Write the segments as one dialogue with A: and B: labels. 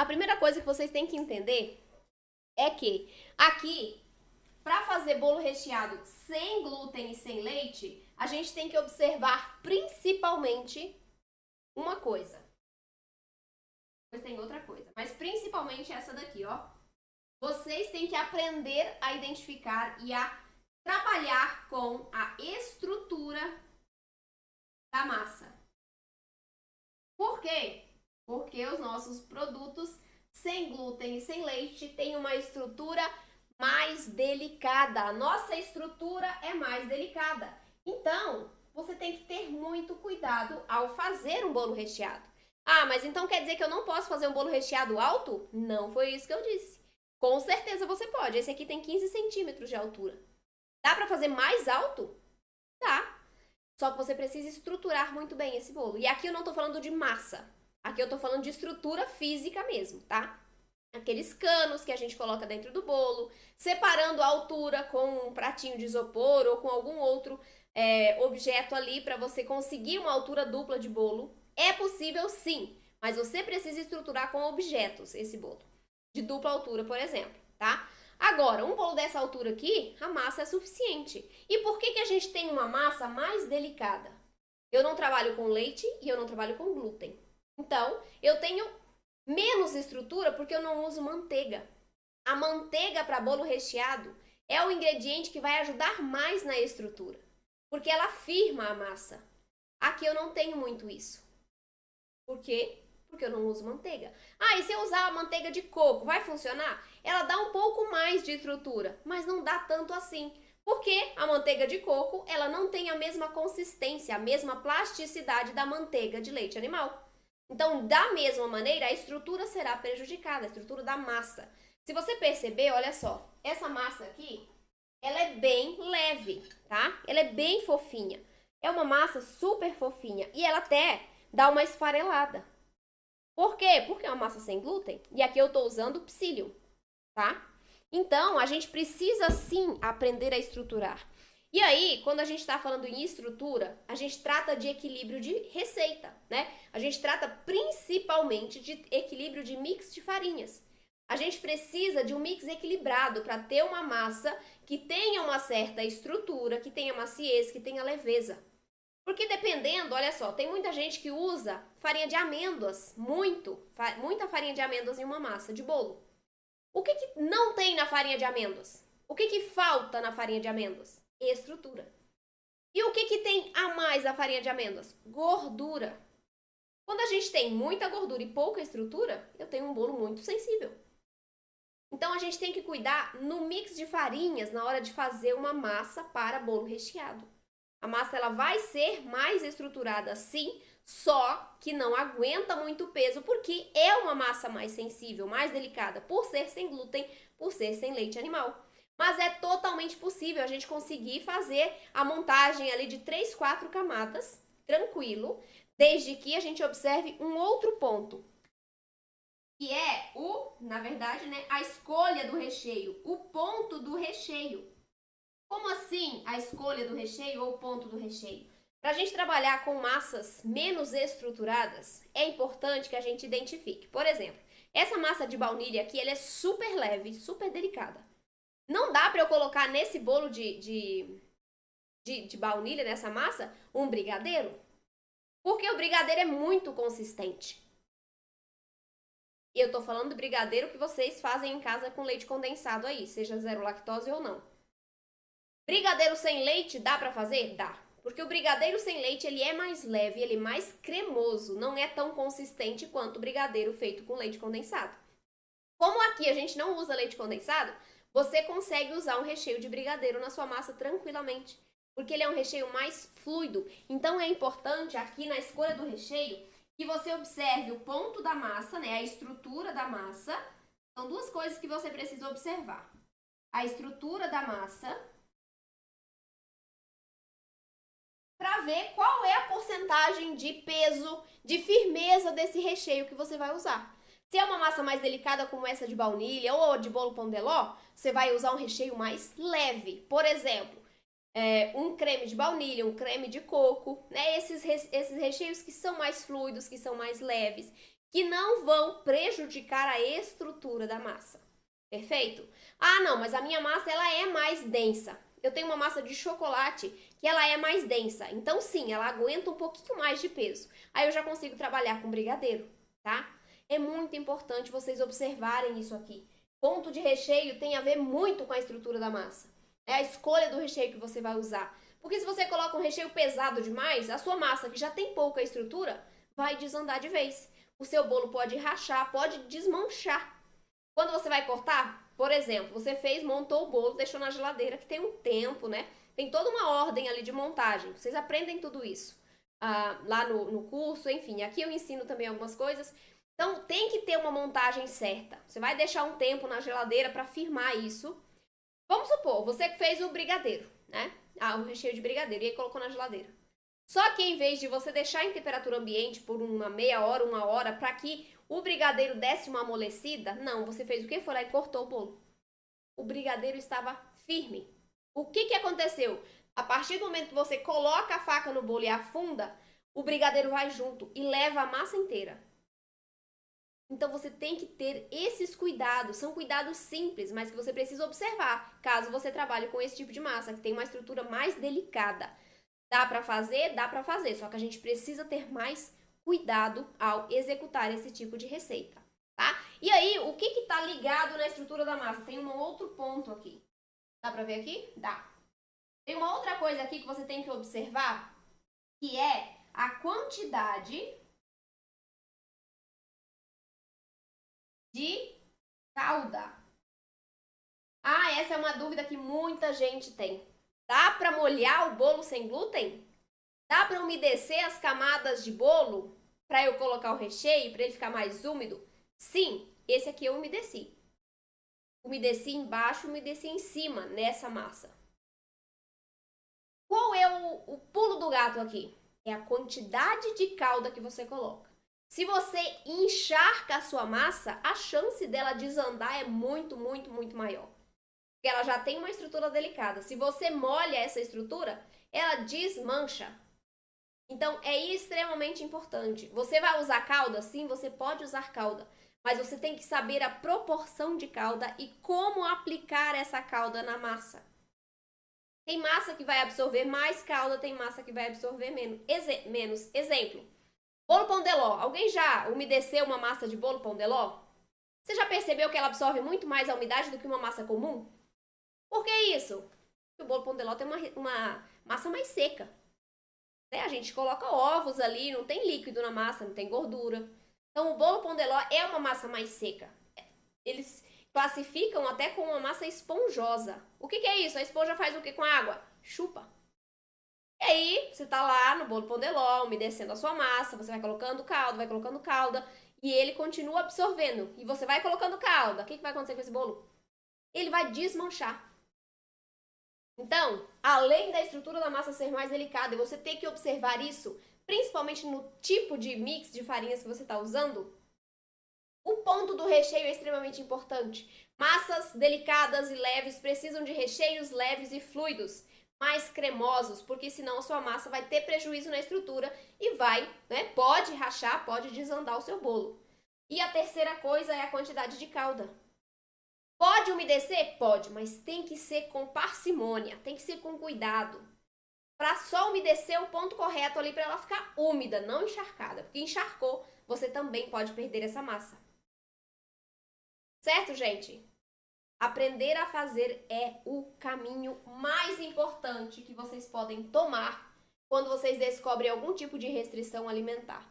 A: A primeira coisa que vocês têm que entender é que aqui, para fazer bolo recheado sem glúten e sem leite, a gente tem que observar principalmente uma coisa. Depois tem outra coisa, mas principalmente essa daqui, ó. Vocês têm que aprender a identificar e a trabalhar com a estrutura da massa. Por quê? Porque os nossos produtos sem glúten e sem leite têm uma estrutura mais delicada. A nossa estrutura é mais delicada. Então, você tem que ter muito cuidado ao fazer um bolo recheado. Ah, mas então quer dizer que eu não posso fazer um bolo recheado alto? Não foi isso que eu disse. Com certeza você pode. Esse aqui tem 15 centímetros de altura. Dá para fazer mais alto? Dá. Só que você precisa estruturar muito bem esse bolo. E aqui eu não tô falando de massa. Aqui eu tô falando de estrutura física mesmo, tá? Aqueles canos que a gente coloca dentro do bolo, separando a altura com um pratinho de isopor ou com algum outro objeto ali para você conseguir uma altura dupla de bolo. É possível sim, mas você precisa estruturar com objetos esse bolo. De dupla altura, por exemplo, tá? Agora, um bolo dessa altura aqui, a massa é suficiente. E por que a gente tem uma massa mais delicada? Eu não trabalho com leite e eu não trabalho com glúten. Então, eu tenho menos estrutura porque eu não uso manteiga. A manteiga para bolo recheado é o ingrediente que vai ajudar mais na estrutura, porque ela firma a massa. Aqui eu não tenho muito isso. Por quê? Porque eu não uso manteiga. Ah, e se eu usar a manteiga de coco, vai funcionar? Ela dá um pouco mais de estrutura, mas não dá tanto assim. Porque a manteiga de coco, ela não tem a mesma consistência, a mesma plasticidade da manteiga de leite animal. Então, da mesma maneira, a estrutura será prejudicada, a estrutura da massa. Se você perceber, olha só, essa massa aqui, ela é bem leve, tá? Ela é bem fofinha. É uma massa super fofinha e ela até dá uma esfarelada. Por quê? Porque é uma massa sem glúten. E aqui eu tô usando psyllium, tá? Então, a gente precisa sim aprender a estruturar. E aí, quando a gente está falando em estrutura, a gente trata de equilíbrio de receita, né? A gente trata principalmente de equilíbrio de mix de farinhas. A gente precisa de um mix equilibrado para ter uma massa que tenha uma certa estrutura, que tenha maciez, que tenha leveza. Porque dependendo, olha só, tem muita gente que usa farinha de amêndoas, muita farinha de amêndoas em uma massa de bolo. O que não tem na farinha de amêndoas? O que falta na farinha de amêndoas? Estrutura. E o que tem a mais da farinha de amêndoas? Gordura. Quando a gente tem muita gordura e pouca estrutura, eu tenho um bolo muito sensível. Então a gente tem que cuidar no mix de farinhas na hora de fazer uma massa para bolo recheado. A massa ela vai ser mais estruturada sim, só que não aguenta muito peso porque é uma massa mais sensível, mais delicada, por ser sem glúten, por ser sem leite animal. Mas é totalmente possível a gente conseguir fazer a montagem ali de 3, 4 camadas, tranquilo, desde que a gente observe um outro ponto, que é na verdade, né, a escolha do recheio, o ponto do recheio. Como assim a escolha do recheio ou o ponto do recheio? Para a gente trabalhar com massas menos estruturadas, é importante que a gente identifique. Por exemplo, essa massa de baunilha aqui, ela é super leve, super delicada. Não dá para eu colocar nesse bolo de baunilha, nessa massa, um brigadeiro. Porque o brigadeiro é muito consistente. E eu tô falando do brigadeiro que vocês fazem em casa com leite condensado aí, seja zero lactose ou não. Brigadeiro sem leite dá para fazer? Dá. Porque o brigadeiro sem leite, ele é mais leve, ele é mais cremoso, não é tão consistente quanto o brigadeiro feito com leite condensado. Como aqui a gente não usa leite condensado, você consegue usar um recheio de brigadeiro na sua massa tranquilamente, porque ele é um recheio mais fluido. Então é importante aqui na escolha do recheio que você observe o ponto da massa, né, a estrutura da massa. São duas coisas que você precisa observar. A estrutura da massa, para ver qual é a porcentagem de peso, de firmeza desse recheio que você vai usar. Se é uma massa mais delicada como essa de baunilha ou de bolo pão de ló, você vai usar um recheio mais leve. Por exemplo, um creme de baunilha, um creme de coco, né? Esses recheios que são mais fluidos, que são mais leves, que não vão prejudicar a estrutura da massa. Perfeito? Ah, não, mas a minha massa ela é mais densa. Eu tenho uma massa de chocolate que ela é mais densa. Então, sim, ela aguenta um pouquinho mais de peso. Aí eu já consigo trabalhar com brigadeiro, tá? É muito importante vocês observarem isso aqui. Ponto de recheio tem a ver muito com a estrutura da massa. É a escolha do recheio que você vai usar. Porque se você coloca um recheio pesado demais, a sua massa, que já tem pouca estrutura, vai desandar de vez. O seu bolo pode rachar, pode desmanchar. Quando você vai cortar, por exemplo, você fez, montou o bolo, deixou na geladeira, que tem um tempo, né? Tem toda uma ordem ali de montagem. Vocês aprendem tudo isso lá no curso, enfim. Aqui eu ensino também algumas coisas. Então, tem que ter uma montagem certa. Você vai deixar um tempo na geladeira para firmar isso. Vamos supor, você fez o brigadeiro, né? O recheio de brigadeiro, e aí colocou na geladeira. Só que em vez de você deixar em temperatura ambiente por uma meia hora, 1 hora, para que o brigadeiro desse uma amolecida, não, você fez o quê? Foi lá e cortou o bolo. O brigadeiro estava firme. O que aconteceu? A partir do momento que você coloca a faca no bolo e afunda, o brigadeiro vai junto e leva a massa inteira. Então você tem que ter esses cuidados, são cuidados simples, mas que você precisa observar, caso você trabalhe com esse tipo de massa, que tem uma estrutura mais delicada. Dá para fazer, só que a gente precisa ter mais cuidado ao executar esse tipo de receita, tá? E aí, o que está ligado na estrutura da massa? Tem um outro ponto aqui. Dá para ver aqui? Dá. Tem uma outra coisa aqui que você tem que observar, que é a quantidade de calda. Ah, essa é uma dúvida que muita gente tem. Dá para molhar o bolo sem glúten? Dá para umedecer as camadas de bolo para eu colocar o recheio, para ele ficar mais úmido? Sim, esse aqui eu umedeci. Umedeci embaixo, umedeci em cima, nessa massa. Qual é o pulo do gato aqui? É a quantidade de calda que você coloca. Se você encharca a sua massa, a chance dela desandar é muito, muito, muito maior. Porque ela já tem uma estrutura delicada. Se você molha essa estrutura, ela desmancha. Então, é extremamente importante. Você vai usar calda? Sim, você pode usar calda. Mas você tem que saber a proporção de calda e como aplicar essa calda na massa. Tem massa que vai absorver mais calda, tem massa que vai absorver menos. Exemplo, bolo pão de ló. Alguém já umedeceu uma massa de bolo pão de ló? Você já percebeu que ela absorve muito mais a umidade do que uma massa comum? Por que isso? Porque o bolo pão de ló tem uma massa mais seca. A gente coloca ovos ali, não tem líquido na massa, não tem gordura. Então, o bolo pão de ló é uma massa mais seca. Eles classificam até como uma massa esponjosa. O que é isso? A esponja faz o que com a água? Chupa. E aí, você tá lá no bolo pão de ló, umedecendo a sua massa, você vai colocando calda, e ele continua absorvendo. E você vai colocando calda. O que vai acontecer com esse bolo? Ele vai desmanchar. Então, além da estrutura da massa ser mais delicada, e você ter que observar isso, principalmente no tipo de mix de farinhas que você está usando, o ponto do recheio é extremamente importante. Massas delicadas e leves precisam de recheios leves e fluidos, mais cremosos, porque senão a sua massa vai ter prejuízo na estrutura e pode rachar, pode desandar o seu bolo. E a terceira coisa é a quantidade de calda. Pode umedecer? Pode, mas tem que ser com parcimônia, tem que ser com cuidado. Para só umedecer o ponto correto ali para ela ficar úmida, não encharcada. Porque encharcou, você também pode perder essa massa. Certo, gente? Aprender a fazer é o caminho mais importante que vocês podem tomar quando vocês descobrem algum tipo de restrição alimentar.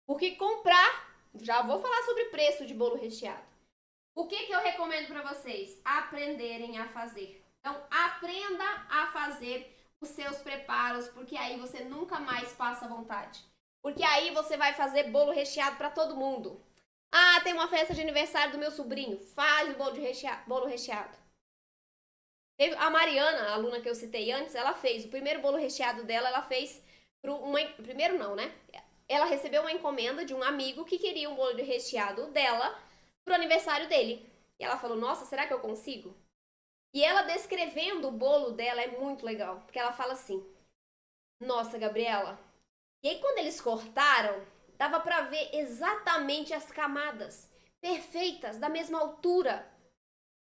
A: Porque comprar, já vou falar sobre preço de bolo recheado. O que eu recomendo para vocês? Aprenderem a fazer. Então, aprenda a fazer os seus preparos, porque aí você nunca mais passa vontade. Porque aí você vai fazer bolo recheado para todo mundo. Ah, tem uma festa de aniversário do meu sobrinho. Faz o bolo recheado. A Mariana, a aluna que eu citei antes, ela fez o primeiro bolo recheado dela, ela fez primeiro não, né? Ela recebeu uma encomenda de um amigo que queria um bolo de recheado dela pro aniversário dele. E ela falou, nossa, será que eu consigo? E ela descrevendo o bolo dela é muito legal, porque ela fala assim, nossa, Gabriela, e aí quando eles cortaram, dava pra ver exatamente as camadas perfeitas, da mesma altura.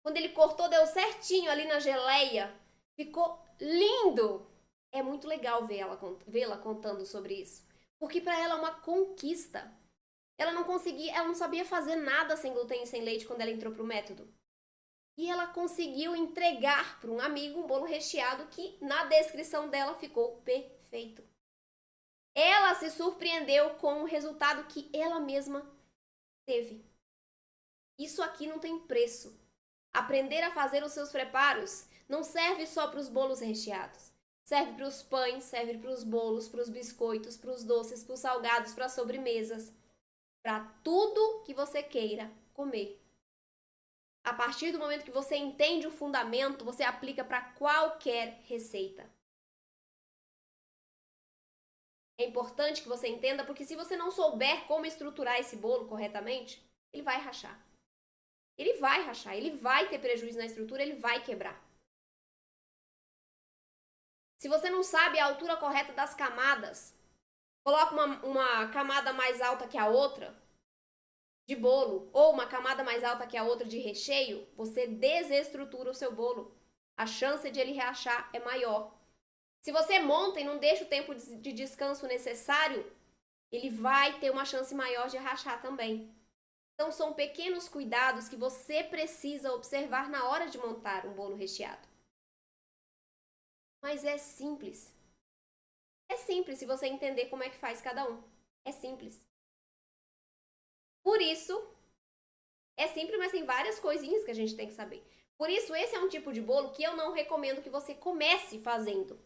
A: Quando ele cortou, deu certinho ali na geleia. Ficou lindo! É muito legal vê-la contando sobre isso. Porque para ela é uma conquista. Ela não sabia fazer nada sem glúten e sem leite quando ela entrou pro método. E ela conseguiu entregar para um amigo um bolo recheado que na descrição dela ficou perfeito. Ela se surpreendeu com o resultado que ela mesma teve. Isso aqui não tem preço. Aprender a fazer os seus preparos não serve só para os bolos recheados. Serve para os pães, serve para os bolos, para os biscoitos, para os doces, para os salgados, para as sobremesas. Para tudo que você queira comer. A partir do momento que você entende o fundamento, você aplica para qualquer receita. É importante que você entenda, porque se você não souber como estruturar esse bolo corretamente, ele vai rachar. Ele vai rachar, ele vai ter prejuízo na estrutura, ele vai quebrar. Se você não sabe a altura correta das camadas, coloca uma camada mais alta que a outra de bolo, ou uma camada mais alta que a outra de recheio, você desestrutura o seu bolo. A chance de ele rachar é maior. Se você monta e não deixa o tempo de descanso necessário, ele vai ter uma chance maior de rachar também. Então, são pequenos cuidados que você precisa observar na hora de montar um bolo recheado. Mas é simples. É simples se você entender como é que faz cada um. É simples. Por isso, é simples, mas tem várias coisinhas que a gente tem que saber. Por isso, esse é um tipo de bolo que eu não recomendo que você comece fazendo.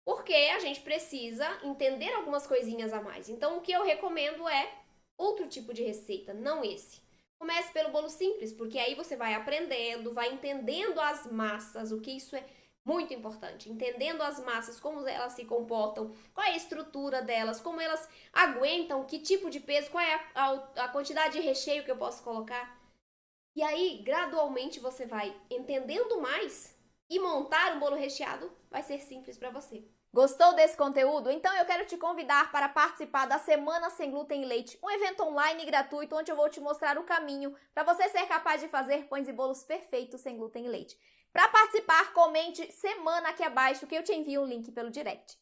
A: Porque a gente precisa entender algumas coisinhas a mais. Então, o que eu recomendo é outro tipo de receita, não esse. Comece pelo bolo simples, porque aí você vai aprendendo, vai entendendo as massas, o que isso é muito importante. Entendendo as massas, como elas se comportam, qual é a estrutura delas, como elas aguentam, que tipo de peso, qual é a quantidade de recheio que eu posso colocar. E aí, gradualmente, você vai entendendo mais e montar um bolo recheado vai ser simples para você.
B: Gostou desse conteúdo? Então eu quero te convidar para participar da Semana Sem Glúten e Leite, um evento online gratuito onde eu vou te mostrar o caminho para você ser capaz de fazer pães e bolos perfeitos sem glúten e leite. Para participar, comente semana aqui abaixo que eu te envio um link pelo direct.